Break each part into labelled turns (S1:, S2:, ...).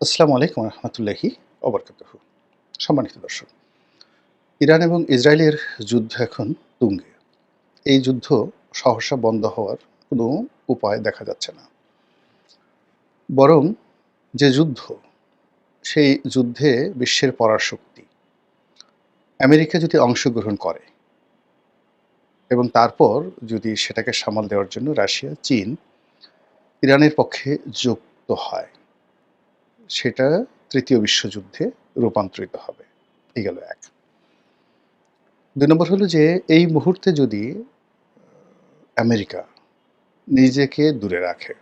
S1: আসসালামু আলাইকুম রহমতুল্লাহি ওবরকাতুহু। সম্মানিত দর্শক, ইরান এবং ইসরায়েলের যুদ্ধ এখন তুঙ্গে। এই যুদ্ধ সহসা বন্ধ হওয়ার কোনো উপায় দেখা যাচ্ছে না। বরং যে যুদ্ধ, সেই যুদ্ধে বিশ্বের পরাশক্তি আমেরিকা যদি অংশগ্রহণ করে এবং তারপর যদি সেটাকে সামাল দেওয়ার জন্য রাশিয়া, চীন ইরানের পক্ষে যুক্ত হয়, সেটা তৃতীয় বিশ্বযুদ্ধে রূপান্তরিত হবে। এই গেল এক। ২ নম্বর হলো যে এই মুহূর্তে যদি আমেরিকা নিজেকে দূরে রাখে,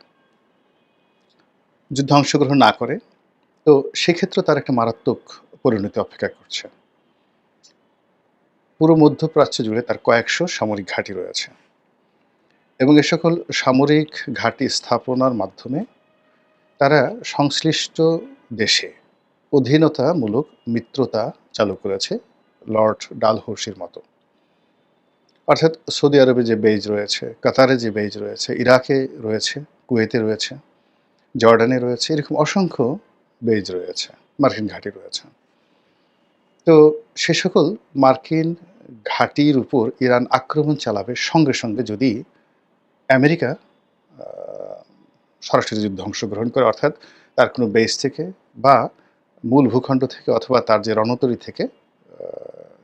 S1: যুদ্ধে অংশগ্রহণ না করে, তো সেক্ষেত্রে তার একটা মারাত্মক পরিণতি অপেক্ষা করছে। পুরো মধ্যপ্রাচ্য জুড়ে তার কয়েকশো সামরিক ঘাঁটি রয়েছে এবং এ সকল সামরিক ঘাঁটি স্থাপনার মাধ্যমে তারা সংশ্লিষ্ট দেশে অধীনতামূলক মিত্রতা চালু করেছে লর্ড ডালহৌসির মতো। অর্থাৎ সৌদি আরবে যে বেইজ রয়েছে, কাতারে যে বেইজ রয়েছে, ইরাকে রয়েছে, কুয়েতে রয়েছে, জর্ডানে রয়েছে, এরকম অসংখ্য বেইজ রয়েছে, মার্কিন ঘাঁটি রয়েছে। তো সে সকল মার্কিন ঘাঁটির উপর ইরান আক্রমণ চালাবে সঙ্গে সঙ্গে যদি আমেরিকা আ সরাসরি যুদ্ধে অংশগ্রহণ করে, অর্থাৎ তার কোনো বেস থেকে বা মূল ভূখণ্ড থেকে অথবা তার যে রণতরী থেকে আ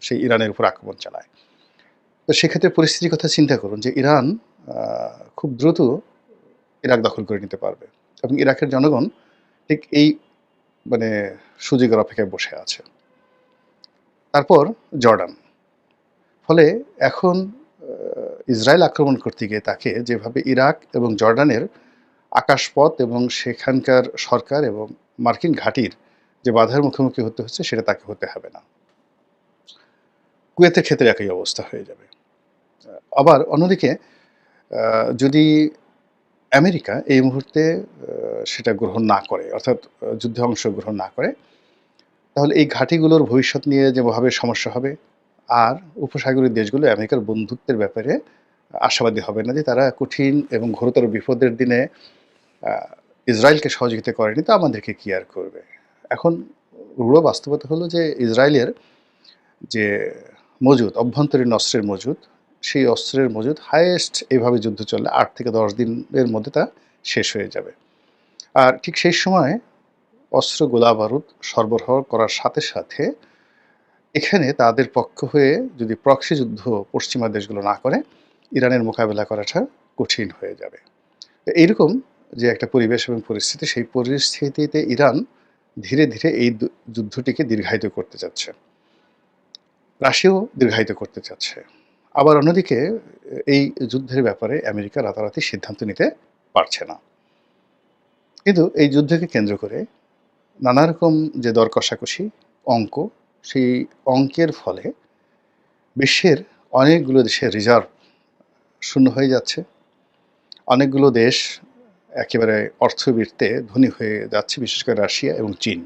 S1: সেই ইরানের উপর আক্রমণ চালায়। তো সেক্ষেত্রে পরিস্থিতির কথা চিন্তা করুন যে ইরান আ খুব দ্রুত ইরাক দখল করে নিতে পারবে এবং ইরাকের জনগণ ঠিক এই মানে সুযোগের অপেক্ষায় বসে আছে। তারপর জর্ডান। ফলে এখন ইসরায়েল আক্রমণ করতে গিয়ে তাকে যেভাবে ইরাক এবং জর্ডানের আকাশপথ এবং সেখানকার সরকার এবং মার্কিন ঘাঁটির যে বাধার মুখোমুখি হতে হচ্ছে, সেটা তাকে হতে হবে না। কুয়েতের ক্ষেত্রে একই অবস্থা হয়ে যাবে। আবার অন্যদিকে আ যদি আমেরিকা এই মুহূর্তে সেটা গ্রহণ না করে, অর্থাৎ যুদ্ধে অংশগ্রহণ না করে, তাহলে এই ঘাঁটিগুলোর ভবিষ্যৎ নিয়ে যেভাবে সমস্যা হবে, আর উপসাগরীয় দেশগুলো আমেরিকার বন্ধুত্বের ব্যাপারে আশাবাদী হবে না যে তারা কঠিন এবং ঘোরতর বিপদের দিনে আ ইসরায়েলকে সহযোগিতা করেনি, তো আমাদেরকে কি আর করবে? এখন রূঢ় বাস্তবতা হলো যে ইসরায়েলের যে মজুদ, অভ্যন্তরীণ অস্ত্রের মজুদ, সেই অস্ত্রের মজুদ হাইয়েস্ট এভাবে যুদ্ধ চললে ৮ থেকে ১০ দিনের মধ্যে তা শেষ হয়ে যাবে। আর ঠিক সেই সময় অস্ত্র গোলাবারুদ সরবরাহ করার সাথে সাথে এখানে তাদের পক্ষ হয়ে যদি প্রক্সি যুদ্ধ পশ্চিমা দেশগুলো না করে, ইরানের মোকাবেলা করাটা কঠিন হয়ে যাবে। তো এইরকম যে একটা পরিবেশ এবং পরিস্থিতি, সেই পরিস্থিতিতে ইরান ধীরে ধীরে এই যুদ্ধটিকে দীর্ঘায়িত করতে চাচ্ছে। রাশিয়াও দীর্ঘায়িত করতে চাচ্ছে। আবার অন্যদিকে এই যুদ্ধের ব্যাপারে আমেরিকা রাতারাতি সিদ্ধান্ত নিতে পারছে না। কিন্তু এই যুদ্ধকে কেন্দ্র করে নানা রকম যে দর কষাকষি, অঙ্ক, সেই অঙ্কের ফলে বিশ্বের অনেকগুলো দেশের রিজার্ভ শূন্য হয়ে যাচ্ছে। অনেকগুলো দেশ একেবারে অর্থবিত্তে ধনী হয়ে যাচ্ছে, বিশেষ করে রাশিয়া এবং চীন।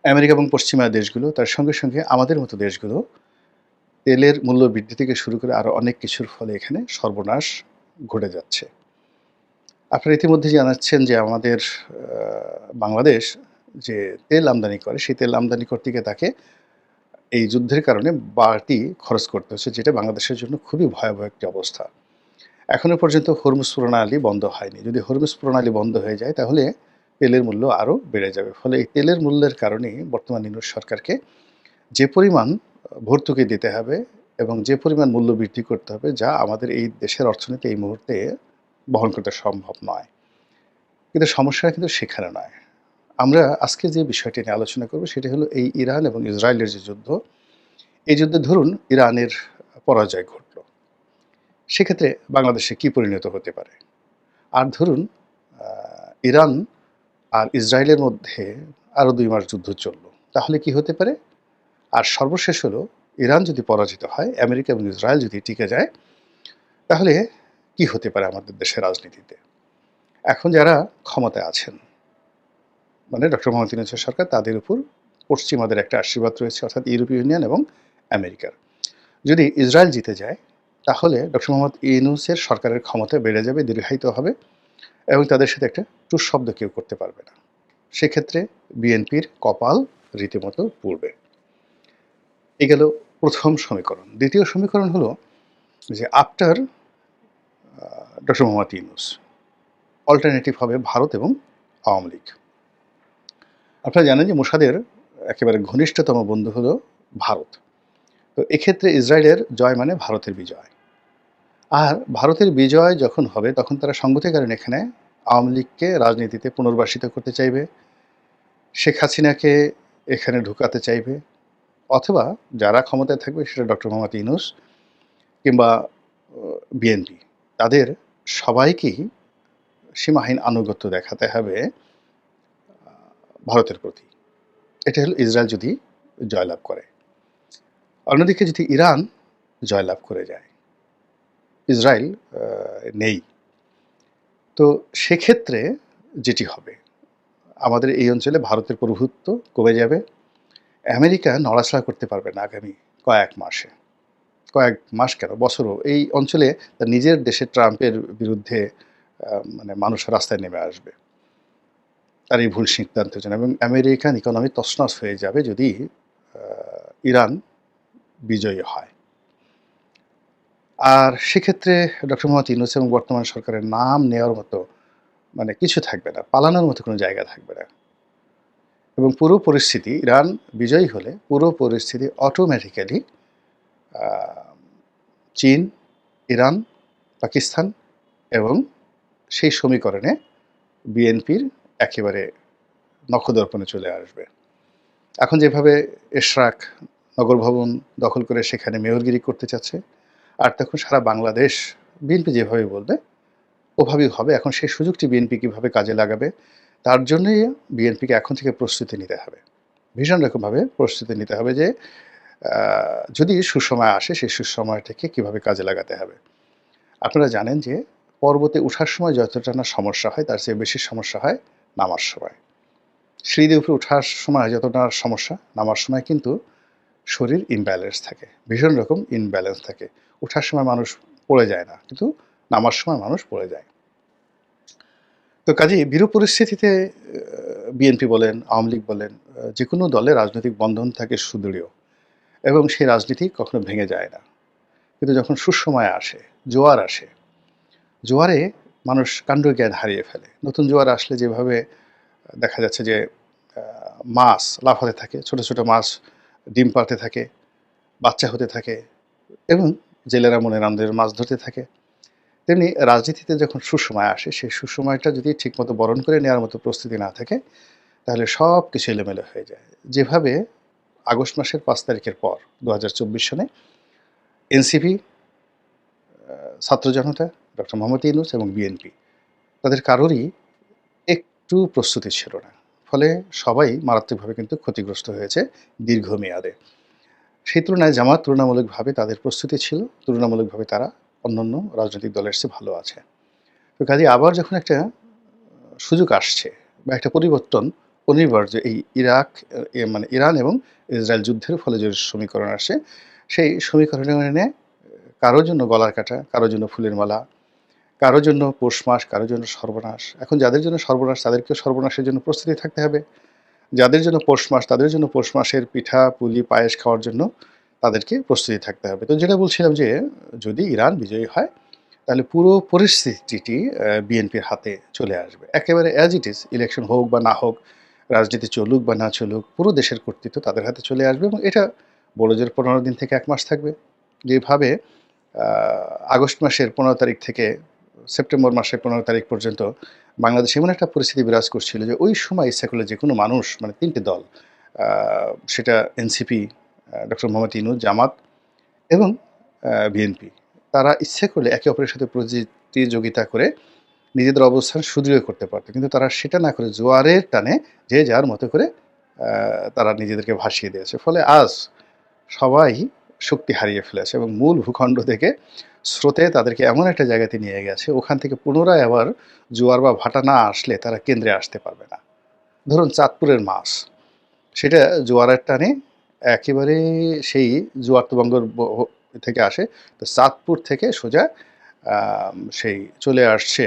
S1: আমেরিকা এবং পশ্চিমা দেশগুলো, তার সঙ্গে সঙ্গে আমাদের মতো দেশগুলো তেলের মূল্য বৃদ্ধি থেকে শুরু করে আরও অনেক কিছুর ফলে এখানে সর্বনাশ ঘটে যাচ্ছে। আপনারা ইতিমধ্যে জানাচ্ছেন যে আমাদের বাংলাদেশ যে তেল আমদানি করে, সেই তেল আমদানি করতে গিয়ে তাকে এই যুদ্ধের কারণে বাড়তি খরচ করতে হচ্ছে, যেটা বাংলাদেশের জন্য খুবই ভয়াবহ একটি অবস্থা। এখনো পর্যন্ত হরমুজ প্রণালী বন্ধ হয়নি। যদি হরমুজ প্রণালী বন্ধ হয়ে যায়, তাহলে তেলের মূল্য আরও বেড়ে যাবে। ফলে এই তেলের মূল্যের কারণেই বর্তমান ইউনূস সরকারকে যে পরিমাণ ভর্তুকি দিতে হবে এবং যে পরিমাণ মূল্য বৃদ্ধি করতে হবে, যা আমাদের এই দেশের অর্থনীতি এই মুহূর্তে বহন করতে সম্ভব নয়। কিন্তু সমস্যাটা কিন্তু সেখানে নয়। আমরা আজকে যে বিষয়টি নিয়ে আলোচনা করব, সেটি হলো এই ইরান এবং ইসরায়েলের যে যুদ্ধ, এই যুদ্ধে ধরুন ইরানের পরাজয় ঘটল। সেক্ষেত্রে বাংলাদেশে কি পরিণত হতে পারে? আর ধরুন আ ইরান আর ইসরায়েলের মধ্যে আরও ২ মাস যুদ্ধ চলল। তাহলে কি হতে পারে? আর সর্বশেষ হলো, ইরান যদি পরাজিত হয়, আমেরিকা এবং ইসরায়েল যদি টিকে যায়, তাহলে কি হতে পারে আমাদের দেশের রাজনীতিতে? এখন যারা ক্ষমতায় আছেন, মানে ডক্টর মোহাম্মদ ইউনূসের সরকার, তাদের উপর পশ্চিমাদের একটা আশীর্বাদ রয়েছে, অর্থাৎ ইউরোপীয় ইউনিয়ন এবং আমেরিকার। যদি ইসরায়েল জিতে যায়, তাহলে ডক্টর মোহাম্মদ ইউনূসের সরকারের ক্ষমতা বেড়ে যাবে, দীর্ঘায়িত হবে এবং তাদের সাথে একটা টুস শব্দ কেউ করতে পারবে না। সেক্ষেত্রে বিএনপির কপাল রীতিমতো পুড়বে। এই গেল প্রথম সমীকরণ। দ্বিতীয় সমীকরণ হলো যে after doctor Mohammad Yunus alternative হবে ভারত এবং আওয়ামী লীগ। আপনারা জানেন যে মোসাদের একেবারে ঘনিষ্ঠতম বন্ধু হলো ভারত। তো এক্ষেত্রে ইসরায়েলের জয় মানে ভারতের বিজয়। আর ভারতের বিজয় যখন হবে তখন তারা সংগতির কারণে এখানে আওয়ামী লীগকে রাজনীতিতে পুনর্বাসিত করতে চাইবে, শেখ হাসিনাকে এখানে ঢুকাতে চাইবে, অথবা যারা ক্ষমতায় থাকবে সেটা ডক্টর মোহাম্মদ ইউনূস কিংবা বিএনপি, তাদের সবাইকেই সীমাহীন আনুগত্য দেখাতে হবে ভারতের প্রতি। এটা হলো ইসরায়েল যদি জয়লাভ করে। অন্যদিকে যদি ইরান জয়লাভ করে যায়, ইসরায়েল নেই, তো সেক্ষেত্রে যেটি হবে আমাদের এই অঞ্চলে ভারতের প্রভুত্ব কমে যাবে। আমেরিকা নড়াচড়া করতে পারবে না আগামী কয়েক মাসে, কয়েক মাস কেন বছরও। এই অঞ্চলে তার নিজের দেশে ট্রাম্পের বিরুদ্ধে মানে মানুষ রাস্তায় নেমে আসবে তার এই ভুল সিদ্ধান্তের জন্য, এবং আমেরিকান ইকোনমি তছনছ হয়ে যাবে যদি ইরান বিজয়ী হয়। আর সেক্ষেত্রে ডক্টর মোহাম্মদ ইউনূস এবং বর্তমান সরকারের নাম নেওয়ার মতো মানে কিছু থাকবে না, পালানোর মতো কোনো জায়গা থাকবে না। এবং পুরো পরিস্থিতি, ইরান বিজয়ী হলে পুরো পরিস্থিতি অটোমেটিক্যালি চীন, ইরান, পাকিস্তান এবং সেই সমীকরণে বিএনপির একেবারে নখদর্পণে চলে আসবে। এখন যেভাবে এশরাক নগর ভবন দখল করে সেখানে মেয়রগিরি করতে চাচ্ছে, আর তখন সারা বাংলাদেশ বিএনপি যেভাবে বলবে ওভাবেই হবে। এখন সেই সুযোগটি বিএনপি কীভাবে কাজে লাগাবে, তার জন্যই বিএনপিকে এখন থেকে প্রস্তুতি নিতে হবে, ভীষণ রকমভাবে প্রস্তুতি নিতে হবে যে যদি সুসময় আসে সেই সুসময়টাকে কীভাবে কাজে লাগাতে হবে। আপনারা জানেন যে পর্বতে ওঠার সময় যতটা না সমস্যা হয় তার চেয়ে বেশি সমস্যা হয় নামার সময়। সিঁড়ি উপরে ওঠার সময় যতটা সমস্যা, নামার সময় কিন্তু শরীর ইমব্যালেন্স থাকে, ভীষণ রকম ইমব্যালেন্স থাকে। ওঠার সময় মানুষ পড়ে যায় না, কিন্তু নামার সময় মানুষ পড়ে যায়। তো কাজেই বিরূপ পরিস্থিতিতে বিএনপি বলেন, আওয়ামী লীগ বলেন, যে কোনো দলে রাজনৈতিক বন্ধন থাকে সুদৃঢ় এবং সেই রাজনীতি কখনো ভেঙে যায় না। কিন্তু যখন সুসময় আসে, জোয়ার আসে, জোয়ারে মানুষ কাণ্ডজ্ঞান হারিয়ে ফেলে। নতুন জোয়ার আসলে যেভাবে দেখা যাচ্ছে যে মাছ লাফাতে থাকে, ছোট ছোট মাছ ডিম পাড়তে থাকে, বাচ্চা হতে থাকে এবং জেলেরা মনের আনন্দের মাছ ধরতে থাকে, তেমনি রাজনীতিতে যখন সুসময় আসে সেই সুসময়টা যদি ঠিকমতো বরণ করে নেওয়ার মতো প্রস্তুতি না থাকে তাহলে সব কিছু এলোমেলো হয়ে যায়। যেভাবে আগস্ট মাসের 5 তারিখের পর 2024 সনে এনসিপি, ছাত্র জনতা, ডক্টর মোহাম্মদ ইউনূস এবং বিএনপি, তাদের কারোরই একটু প্রস্তুতি ছিল না। ফলে সবাই মারাত্মকভাবে কিন্তু ক্ষতিগ্রস্ত হয়েছে দীর্ঘমেয়াদে। সেই তুলনায় জামাত তুলনামূলকভাবে তাদের প্রস্তুতি ছিল, তুলনামূলকভাবে তারা অন্যান্য রাজনৈতিক দলের চেয়ে ভালো আছে। তো কাজেই আবার যখন একটা সুযোগ আসছে বা একটা পরিবর্তন অনিবার্য, এই মানে ইরান এবং ইসরায়েল যুদ্ধের ফলে যে সমীকরণ আসে, সেই সমীকরণে কারোর জন্য গলার কাটা, কারোর জন্য ফুলের মালা, কারোর জন্য পৌষ মাস, কারোর জন্য সর্বনাশ। এখন যাদের জন্য সর্বনাশ তাদেরকেও সর্বনাশের জন্য প্রস্তুতি থাকতে হবে। যাদের জন্য পৌষ মাস তাদের জন্য পৌষ মাসের পিঠা, পুলি, পায়েস খাওয়ার জন্য তাদেরকে প্রস্তুতি থাকতে হবে। তো যেটা বলছিলাম যে যদি ইরান বিজয়ী হয় তাহলে পুরো পরিস্থিতিটি বিএনপির হাতে চলে আসবে। একেবারে অ্যাজ ইট ইজ, ইলেকশন হোক বা না হোক, রাজনীতি চলুক বা না চলুক, পুরো দেশের কর্তৃত্ব তাদের হাতে চলে আসবে এবং এটা বড়জোর 15 দিন থেকে 1 মাস থাকবে। যেভাবে আগস্ট মাসের 15 তারিখ থেকে সেপ্টেম্বর মাসের 15 তারিখ পর্যন্ত বাংলাদেশে এমন একটা পরিস্থিতি বিরাজ করছিল যে ওই সময় ইচ্ছা করলে যে কোনো মানুষ, মানে 3টে দল, সেটা এনসিপি, ডক্টর মোহাম্মদ ইউনূস, জামাত এবং বিএনপি, তারা ইচ্ছে করলে একে অপরের সাথে প্রতিযোগিতা করে নিজেদের অবস্থান সুদৃঢ় করতে পারত, কিন্তু তারা সেটা না করে জোয়ারের টানে যে যার মতো করে তারা নিজেদেরকে ভাসিয়ে দিয়েছে। ফলে আজ সবাই শক্তি হারিয়ে ফেলেছে এবং মূল ভূখণ্ড থেকে স্রোতে তাদেরকে এমন একটা জায়গাতে নিয়ে গেছে, ওখান থেকে পুনরায় আবার জোয়ার বা ভাটা না আসলে তারা কেন্দ্রে আসতে পারবে না। ধরুন চাঁদপুরের মাছ, সেটা জোয়ারের টানে একেবারে সেই জোয়ার তো বঙ্গর থেকে আসে, তো চাঁদপুর থেকে সোজা সেই চলে আসছে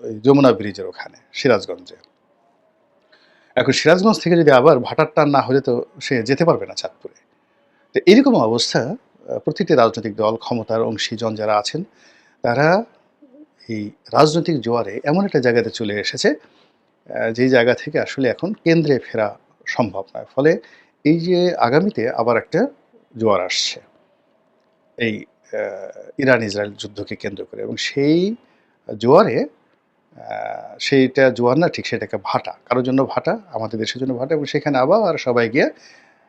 S1: ওই যমুনা ব্রিজের ওখানে সিরাজগঞ্জে। এখন সিরাজগঞ্জ থেকে যদি আবার ভাটার টান না হলে তো সে যেতে পারবে না চাঁদপুরে। তো এরকম অবস্থা প্রতিটি রাজনৈতিক দল, ক্ষমতার অংশীজন যারা আছেন, তারা এই রাজনৈতিক জোয়ারে এমন একটা জায়গাতে চলে এসেছে, যেই জায়গা থেকে আসলে এখন কেন্দ্রে ফেরা সম্ভব নয়। ফলে এই যে আগামীতে আবার একটা জোয়ার আসছে এই আ ইরান-ইসরায়েল যুদ্ধকে কেন্দ্র করে, এবং সেই জোয়ারে সেইটা জোয়ার না ঠিক, সেটা একটা ভাটা। কারো জন্য ভাটা, আমাদের দেশের জন্য ভাটা, এবং সেখানে আবার সবাই গিয়ে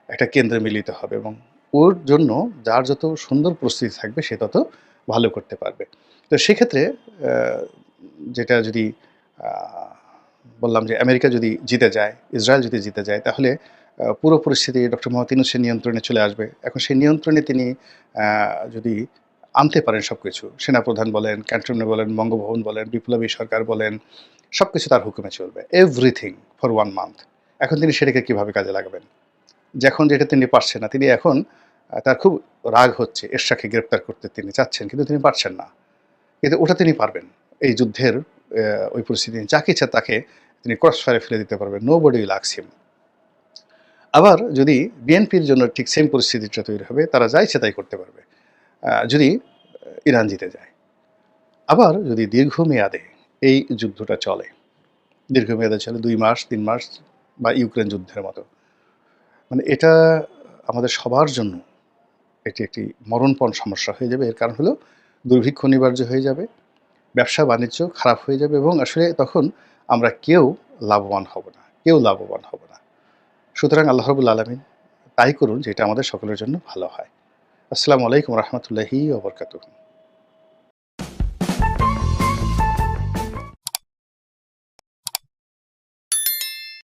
S1: একটা কেন্দ্রে মিলিত হবে, এবং ওর জন্য যার যত সুন্দর প্রস্তুতি থাকবে সে তত ভালো করতে পারবে। তো সেক্ষেত্রে আ যেটা যদি আ বললাম যে আমেরিকা যদি জিতে যায়, ইসরায়েল যদি জিতে যায়, তাহলে পুরো পরিস্থিতি ডক্টর মোহাম্মদ ইউনূসের নিয়ন্ত্রণে চলে আসবে। এখন সেই নিয়ন্ত্রণে তিনি আ যদি আনতে পারেন সবকিছু, সেনাপ্রধান বলেন, ক্যান্টনমেন্ট বলেন, বঙ্গভবন বলেন, বিপ্লবী সরকার বলেন, সবকিছু তার হুকুমে চলবে। Everything for 1 month. এখন তিনি সেটাকে কিভাবে কাজে লাগাবেন? এখন যেটা তিনি পারছেন না, তিনি এখন তার খুব রাগ হচ্ছে, এরশাকে গ্রেপ্তার করতে তিনি চাচ্ছেন, কিন্তু তিনি পারছেন না। কিন্তু ওটা তিনি পারবেন। এই যুদ্ধের ওই পরিস্থিতি যাকে ইচ্ছা তাকে তিনি ক্রস ফায়ারে ফেলে দিতে পারবেন। Nobody will ask him. আবার যদি বিএনপির জন্য ঠিক সেম পরিস্থিতিটা তৈরি হবে, তারা যা ইচ্ছে তাই করতে পারবে। যদি ইরান জিতে যায়। আবার যদি দীর্ঘমেয়াদে এই যুদ্ধটা চলে, দীর্ঘমেয়াদে চলে ২ মাস, ৩ মাস, বা ইউক্রেন যুদ্ধের মতো। মানে এটা আমাদের সবার জন্য এটি একটি মরণপণ সমস্যা হয়ে যাবে। এর কারণ হলো দুর্ভিক্ষ অনিবার্য হয়ে যাবে, ব্যবসা-বাণিজ্য খারাপ হয়ে যাবে, এবং আসলে তখন আমরা কেউ লাভবান হব না। কেউ লাভবান হব না। সুতরাং আল্লাহ রাব্বুল আলামিন তাই করুন যেটা আমাদের সকলের জন্য ভালো হয়। আসসালামু আলাইকুম ওয়া রাহমাতুল্লাহি ওয়া বারাকাতুহু।